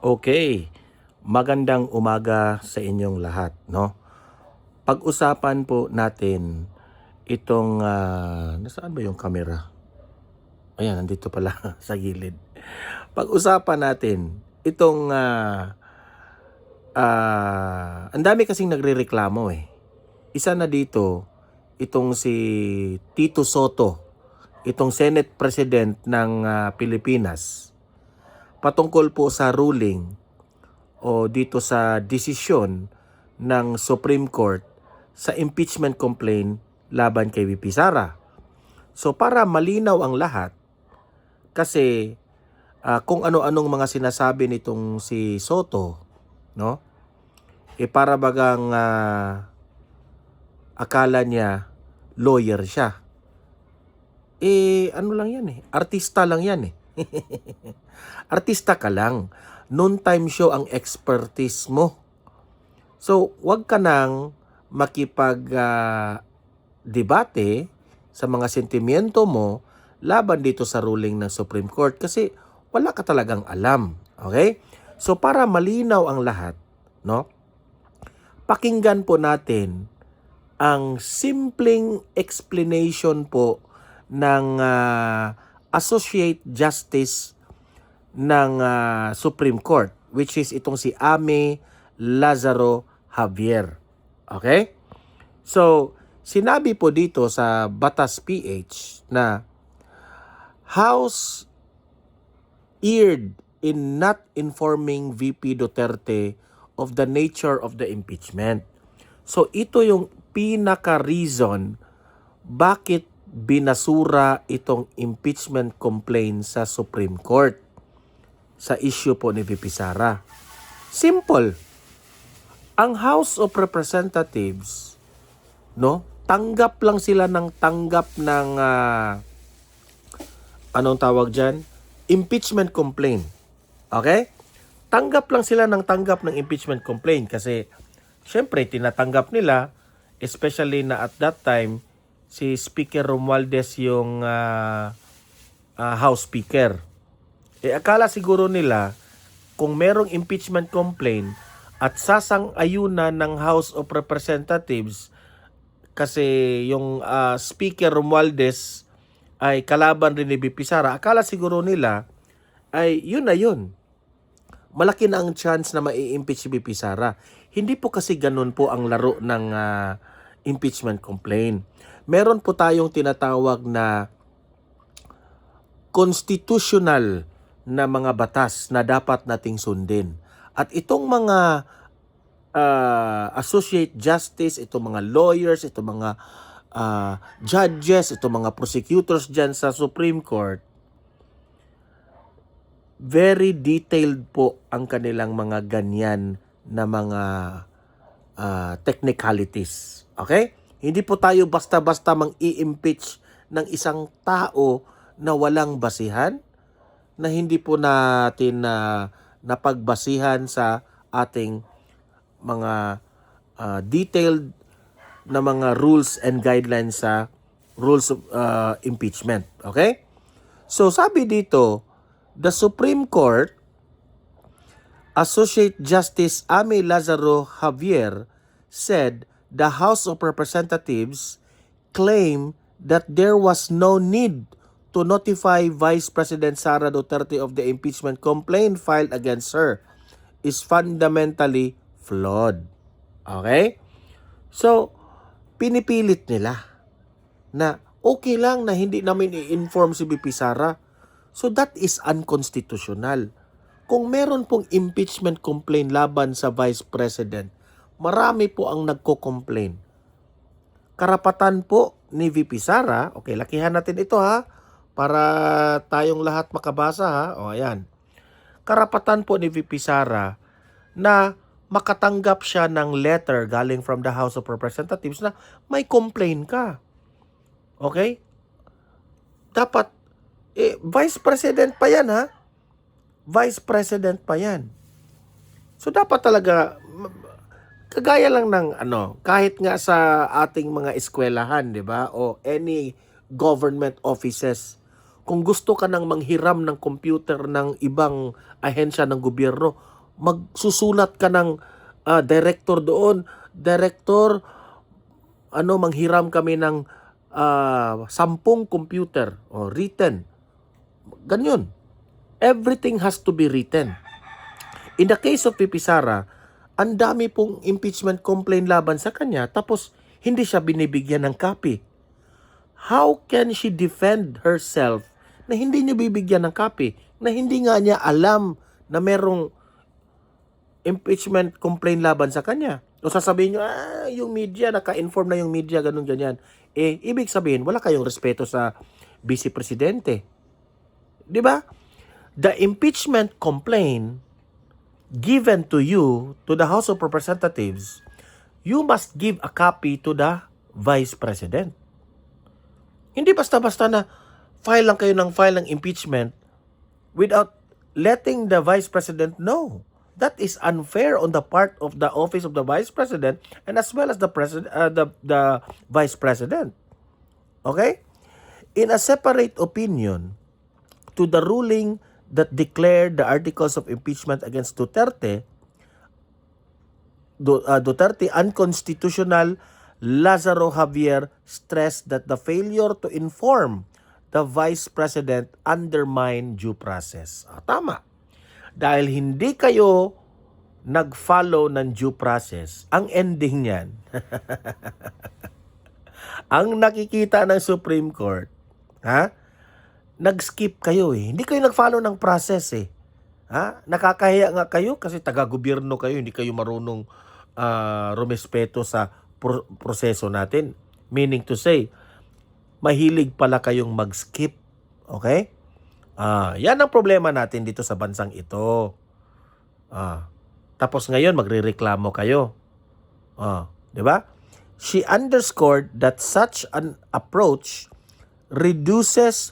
Okay, magandang umaga sa inyong lahat, no? Pag-usapan po natin itong, nasaan ba yung camera? Ayan, nandito pala sa gilid. Pag-usapan natin itong, ang dami kasing nagrereklamo eh. Isa na dito, itong si Tito Soto, itong Senate President ng Pilipinas, patungkol po sa ruling o dito sa desisyon ng Supreme Court sa impeachment complaint laban kay VP Sara. So para malinaw ang lahat, kasi kung ano-anong mga sinasabi nitong si Soto, no? Para bagang akala niya lawyer siya. Ano lang yan artista lang yan Artista ka lang. Noon time show ang expertise mo. So, wag ka nang makipag-debate sa mga sentimiento mo laban dito sa ruling ng Supreme Court kasi wala ka talagang alam. Okay? So, para malinaw ang lahat, no? Pakinggan po natin ang simpleng explanation po ng Associate Justice ng Supreme Court, which is itong si Amy Lazaro Javier. Okay? So, sinabi po dito sa Batas PH na House erred in not informing VP Duterte of the nature of the impeachment. So, ito yung pinaka-reason bakit binasura itong impeachment complaint sa Supreme Court sa issue po ni VP Sara. Simple. Ang House of Representatives, no, tanggap lang sila ng anong tawag diyan? Impeachment complaint. Okay? Tanggap lang sila ng impeachment complaint kasi syempre tinatanggap nila, especially na at that time si Speaker Romualdez yung House Speaker. Akala siguro nila kung merong impeachment complaint at sasang-ayunan ng House of Representatives kasi yung Speaker Romualdez ay kalaban rin ni VP Sara, akala siguro nila ay yun na yun. Malaki na ang chance na mai-impeach si VP Sara. Hindi po kasi ganun po ang laro ng impeachment complaint. Meron po tayong tinatawag na constitutional na mga batas na dapat nating sundin. At itong mga associate justice, itong mga lawyers, itong mga judges, itong mga prosecutors dyan sa Supreme Court, very detailed po ang kanilang mga ganyan na mga technicalities. Okay? Hindi po tayo basta-basta mang-i-impeach ng isang tao na walang basihan, na hindi po natin napagbasihan sa ating mga detailed na mga rules and guidelines sa rules of impeachment. Okay? So sabi dito, the Supreme Court, Associate Justice Amy Lazaro Javier said the House of Representatives claimed that there was no need to notify Vice President Sara Duterte of the impeachment complaint filed against her is fundamentally flawed. Okay? So, pinipilit nila na okay lang na hindi namin i-inform si VP Sara. So, that is unconstitutional. Kung meron pong impeachment complaint laban sa Vice President, marami po ang nagko-complain. Karapatan po ni VP Sara, okay, lakihan natin ito para tayong lahat makabasa O ayan. Karapatan po ni VP Sara na makatanggap siya ng letter galing from the House of Representatives na may complaint ka. Okay? Dapat, Vice President pa yan Vice President pa yan. So dapat talaga, kagaya lang ng kahit nga sa ating mga eskwelahan, di ba? O any government offices, kung gusto ka nang manghiram ng computer ng ibang ahensya ng gobyerno, magsusulat ka ng director doon, director, manghiram kami ng 10 computer o written. Ganyan. Everything has to be written. In the case of VP Sara, ang dami pong impeachment complaint laban sa kanya tapos hindi siya binibigyan ng copy. How can she defend herself na hindi niya bibigyan ng copy? Na hindi nga niya alam na merong impeachment complaint laban sa kanya. O sasabihin niyo, yung media, naka-inform na yung media, ganun ganyan. Ibig sabihin, wala kayong respeto sa Vice Presidente. Di ba? The impeachment complaint given to you, to the House of Representatives, you must give a copy to the Vice President. Hindi basta-basta na file lang kayo ng file ng impeachment without letting the Vice President know. That is unfair on the part of the office of the Vice President and as well as the Vice President. Okay? In a separate opinion to the ruling that declared the articles of impeachment against Duterte unconstitutional, Lazaro Javier stressed that the failure to inform the Vice President undermine due process. Tama. Dahil hindi kayo nag-follow ng due process, ang ending niyan, ang nakikita ng Supreme Court, nag-skip kayo eh. Hindi kayo nag-follow ng process eh. Nakakahiya nga kayo kasi taga-gobyerno kayo, hindi kayo marunong rumespeto sa proseso natin. Meaning to say, mahilig pala kayong mag-skip. Okay? Yan ang problema natin dito sa bansang ito. Tapos ngayon, magrereklamo kayo. Di ba? She underscored that such an approach reduces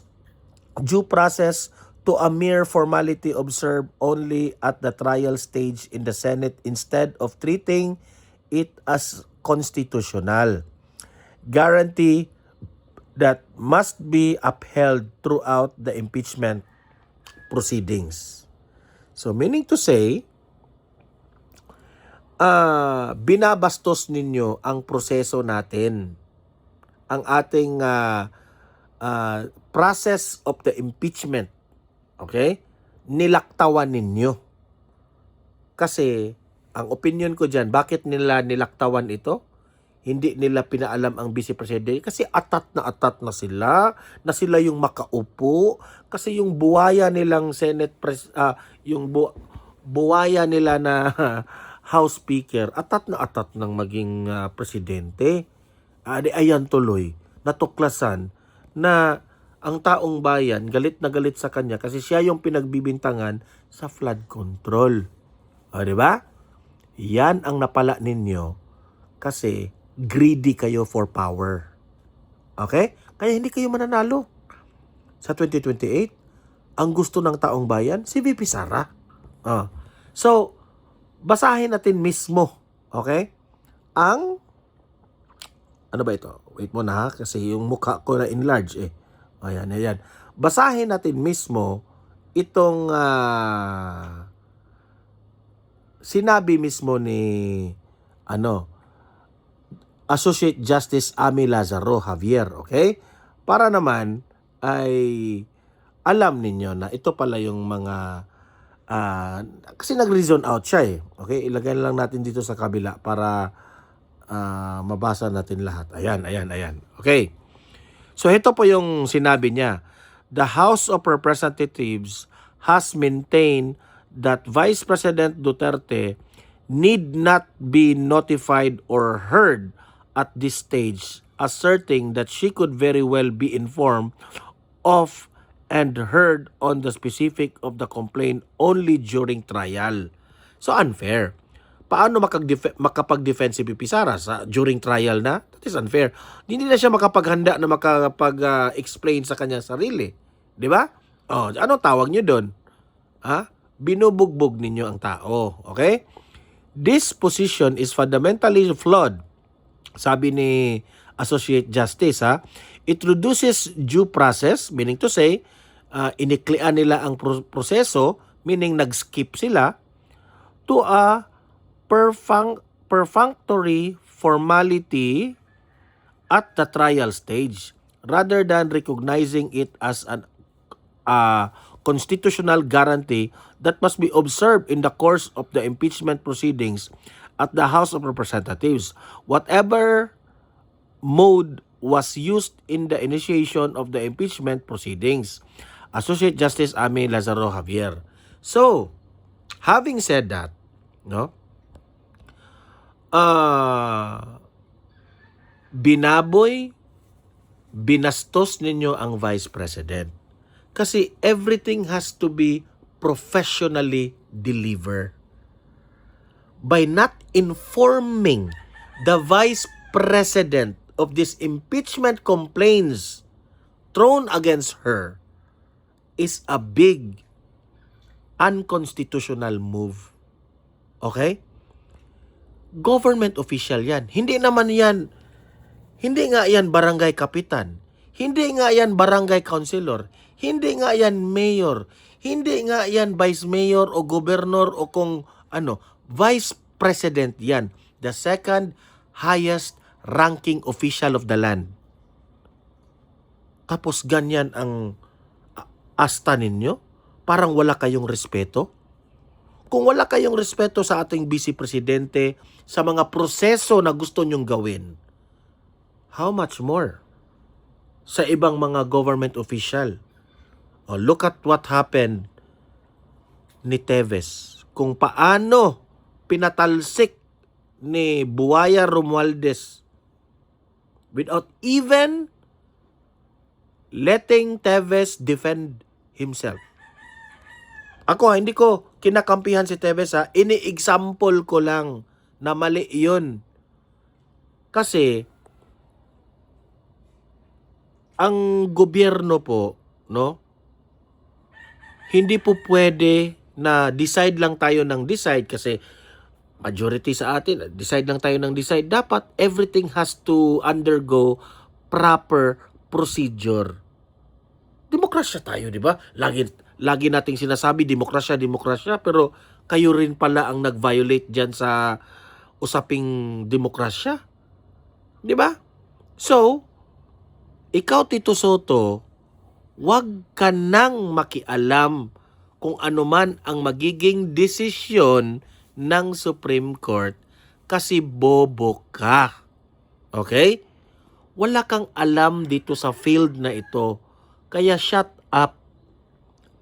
due process to a mere formality observed only at the trial stage in the Senate instead of treating it as constitutional. Guarantee that must be upheld throughout the impeachment proceedings. So meaning to say, binabastos ninyo ang proseso natin. Ang ating process of the impeachment. Okay? Nilaktawan ninyo. Kasi, ang opinion ko dyan, bakit nila nilaktawan ito? Hindi nila pinaalam ang Vice President kasi atat na sila, na sila yung makaupo, kasi yung buwaya nilang buwaya nila na House Speaker, atat ng maging presidente. Ayan tuloy, natuklasan na ang taong bayan galit na galit sa kanya kasi siya yung pinagbibintangan sa flood control. Di ba? Yan ang napala ninyo kasi greedy kayo for power. Okay? Kaya hindi kayo mananalo. Sa 2028, ang gusto ng taong bayan, si VP Sara. So, basahin natin mismo. Okay? Ano ba ito? Wait mo na kasi yung mukha ko na enlarge eh. Ayan. Basahin natin mismo itong sinabi mismo ni Associate Justice Amy Lazaro Javier, okay? Para naman ay alam ninyo na ito pala yung mga kasi nag-reason out siya eh. Okay? Ilagay lang natin dito sa kabila para mabasa natin lahat. Ayan. Okay. So ito po yung sinabi niya. The House of Representatives has maintained that Vice President Duterte need not be notified or heard at this stage, asserting that she could very well be informed of and heard on the specific of the complaint only during trial. So unfair. Paano makapag-defense si VP Sara during trial na? That is unfair. Hindi na siya makapaghanda na makapag-explain sa kanya sarili. Di ba? Ano tawag nyo doon? Binubugbog ninyo ang tao. Okay? This position is fundamentally flawed. Sabi ni Associate Justice, it reduces due process, meaning to say, iniklian nila ang proseso, meaning nag-skip sila, to a perfunctory formality at the trial stage rather than recognizing it as an constitutional guarantee that must be observed in the course of the impeachment proceedings at the House of Representatives. Whatever mode was used in the initiation of the impeachment proceedings. Associate Justice Amy Lazaro Javier. So, having said that, no, binastos ninyo ang Vice President. Kasi everything has to be professionally delivered. By not informing the Vice President of these impeachment complaints thrown against her is a big unconstitutional move. Okay? Government official yan. Hindi nga yan barangay kapitan. Hindi nga yan barangay councilor. Hindi nga yan mayor. Hindi nga yan vice mayor o gobernador o kung ano. Vice President yan. The second highest ranking official of the land. Tapos ganyan ang asta ninyo? Parang wala kayong respeto? Kung wala kayong respeto sa ating Vice Presidente, sa mga proseso na gusto nyong gawin, how much more sa ibang mga government official? Oh, look at what happened ni Teves. Kung paano pinatalsik ni Buaya Romualdez without even letting Teves defend himself. Ako, hindi ko kinakampihan si Teves, ha. Ini-example ko lang na mali yun. Kasi, ang gobyerno po, no, hindi po pwede na decide lang tayo ng decide kasi majority sa atin, decide lang tayo ng decide. Dapat everything has to undergo proper procedure. Demokrasya tayo, di ba? Lagi nating sinasabi, demokrasya, pero kayo rin pala ang nag-violate dyan sa usaping demokrasya. Di ba? So, ikaw, Tito Soto, wag ka nang makialam kung ano man ang magiging desisyon ng Supreme Court kasi bobo ka. Okay? Wala kang alam dito sa field na ito. Kaya shut up.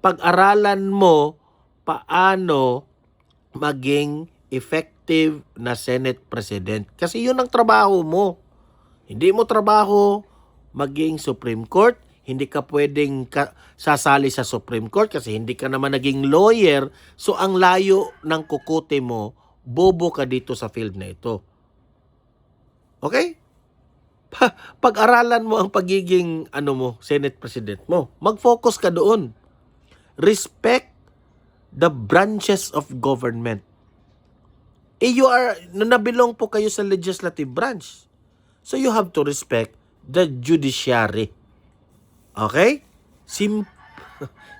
Pag-aralan mo paano maging effective na Senate President. Kasi yun ang trabaho mo. Hindi mo trabaho maging Supreme Court. Hindi ka pwedeng sasali sa Supreme Court kasi hindi ka naman naging lawyer. So ang layo ng kukote mo, bobo ka dito sa field na ito. Okay? Pag-aralan mo ang pagiging Senate President mo. Mag-focus ka doon. Respect the branches of government. Nabilong po kayo sa legislative branch. So you have to respect the judiciary. Okay?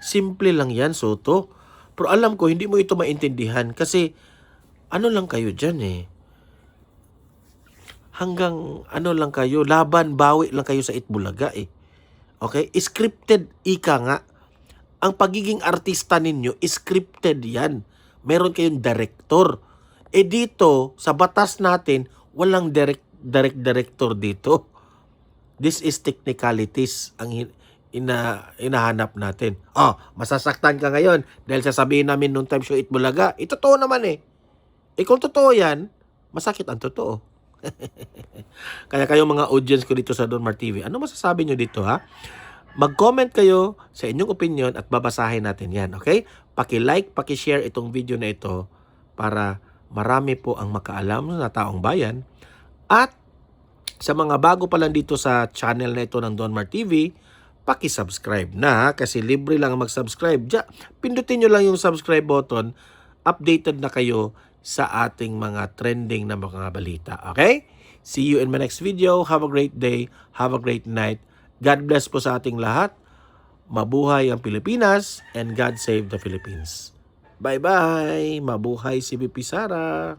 Simple lang yan, Soto. Pero alam ko, hindi mo ito maintindihan kasi lang kayo dyan eh. Hanggang lang kayo, laban, bawi lang kayo sa Itbulaga eh. Okay? Scripted ika nga. Ang pagiging artista ninyo, scripted yan. Meron kayong director. Dito, sa batas natin, walang director dito. This is technicalities ang inahanap natin. Masasaktan ka ngayon dahil sasabihin namin nung time show Itbulaga. Totoo naman eh. Kung totoo yan, masakit ang totoo. Kaya kayong mga audience ko dito sa Don Mar TV, ano masasabi nyo dito, ha? Mag-comment kayo sa inyong opinion at babasahin natin yan, okay? Paki-like, paki-share itong video na ito para marami po ang makaalam na taong bayan. At sa mga bago pa lang dito sa channel na ito ng Don Mar TV, paki-subscribe na kasi libre lang mag-subscribe. Pindutin nyo lang yung subscribe button, updated na kayo sa ating mga trending na mga balita. Okay? See you in my next video. Have a great day. Have a great night. God bless po sa ating lahat. Mabuhay ang Pilipinas and God save the Philippines. Bye-bye! Mabuhay si VP Sara!